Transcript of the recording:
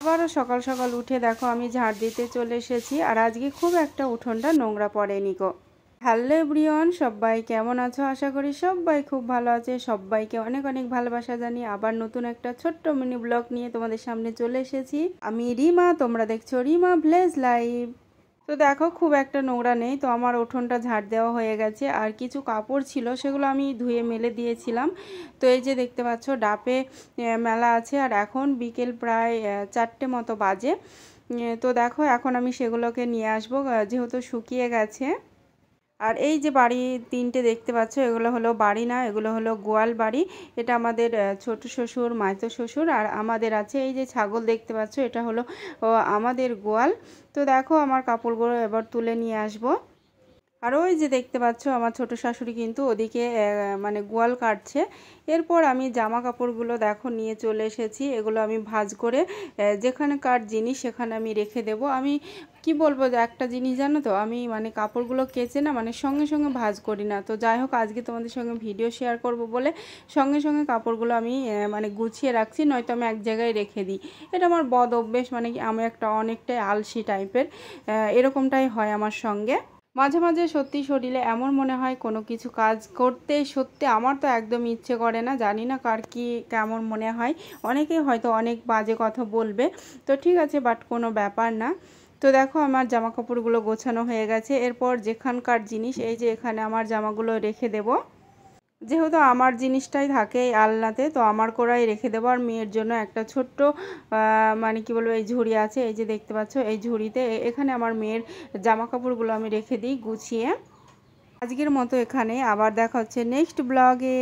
আবারও সকাল সকাল উঠে দেখো আমি ঝাড় দিতে চলে এসেছি। আর আজকে খুব একটা উঠোনটা নোংরা পড়েনি গো। হ্যালো এভরিওয়ান, সবাই কেমন আছো? আশা করি সবাই খুব ভালো আছে। সবাইকে অনেক অনেক ভালোবাসা জানিয়ে আবার নতুন একটা ছোট্ট মিনি ব্লগ নিয়ে তোমাদের সামনে চলে এসেছি। আমি রিমা, তোমরা দেখছো রিমা ভিলেজ লাইভ। তো দেখো খুব একটা নোংরা নেই, তো আমার উঠোনটা ঝাড় দেওয়া হয়ে গেছে। আর কিছু কাপড় ছিল সেগুলো আমি ধুয়ে মেলে দিয়েছিলাম। তো এই যে দেখতে পাচ্ছ ডাবে মেলা আছে। আর এখন বিকেল প্রায় 4টে মতো বাজে। তো দেখো এখন আমি সেগুলোকে নিয়ে আসবো, যেহেতু শুকিয়ে গেছে। আর এই যে বাড়ি 3টে দেখতে পাচ্ছ, এগুলো হলো বাড়ি না, এগুলো হলো গোয়াল বাড়ি। এটা আমাদের ছোট শ্বশুর, মাইতো শ্বশুর। আর আমাদের আছে এই যে ছাগল দেখতে পাচ্ছ, এটা হলো আমাদের গোয়াল। তো দেখো আমার কাপড়গুলো এবার তুলে নিয়ে আসবো। আর ওই যে দেখতে পাচ্ছ আমার ছোট শাশুড়ি কিন্তু ওদিকে মানে গোয়াল কাটছে। এরপর আমি জামা কাপড়গুলো দেখো নিয়ে চলে এসেছি। এগুলো আমি ভাঁজ করে যেখানকার জিনিস সেখানে আমি রেখে দেব। আমি কি বলবো, যে একটা জিনিস জানো তো, আমি মানে কাপড়গুলো কেচে না মানে সঙ্গে সঙ্গে ভাঁজ করি না। তো যাই হোক, আজকে তোমাদের সঙ্গে ভিডিও শেয়ার করব বলে সঙ্গে সঙ্গে কাপড়গুলো আমি মানে গুছিয়ে রাখছি, নয়তো আমি এক জায়গায় রেখে দিই। এটা আমার বদ অভ্যেস, মানে কি আমি একটা অনেকটাই আলসি টাইপের, এরকমটাই হয় আমার সঙ্গে। মাঝে মাঝে সত্যি শরীরে এমন মনে হয় কোনো কিছু কাজ করতে, সত্যি আমার তো একদম ইচ্ছে করে না। জানি না কার কি কেমন মনে হয়, অনেকেই হয়তো অনেক বাজে কথা বলবে। তো ঠিক আছে, বাট কোনো ব্যাপার না। তো দেখো আমার জামা কাপড়গুলো গোছানো হয়ে গেছে। এরপর যেখানকার জিনিস, এই যে এখানে আমার জামাগুলো রেখে দেব। যেহেতু আমার জিনিসটাই থাকে এই আলনাতে, তো আমার করাই রেখে দেবো। আর মেয়ের জন্য একটা ছোট্ট মানে কি বলবো, এই ঝুড়ি আছে, এই যে দেখতে পাচ্ছ এই ঝুড়িতে এখানে আমার মেয়ের জামা কাপড়গুলো আমি রেখে দিই গুছিয়ে। আজকের মতো এখানে, আবার দেখা হচ্ছে নেক্সট ব্লগে।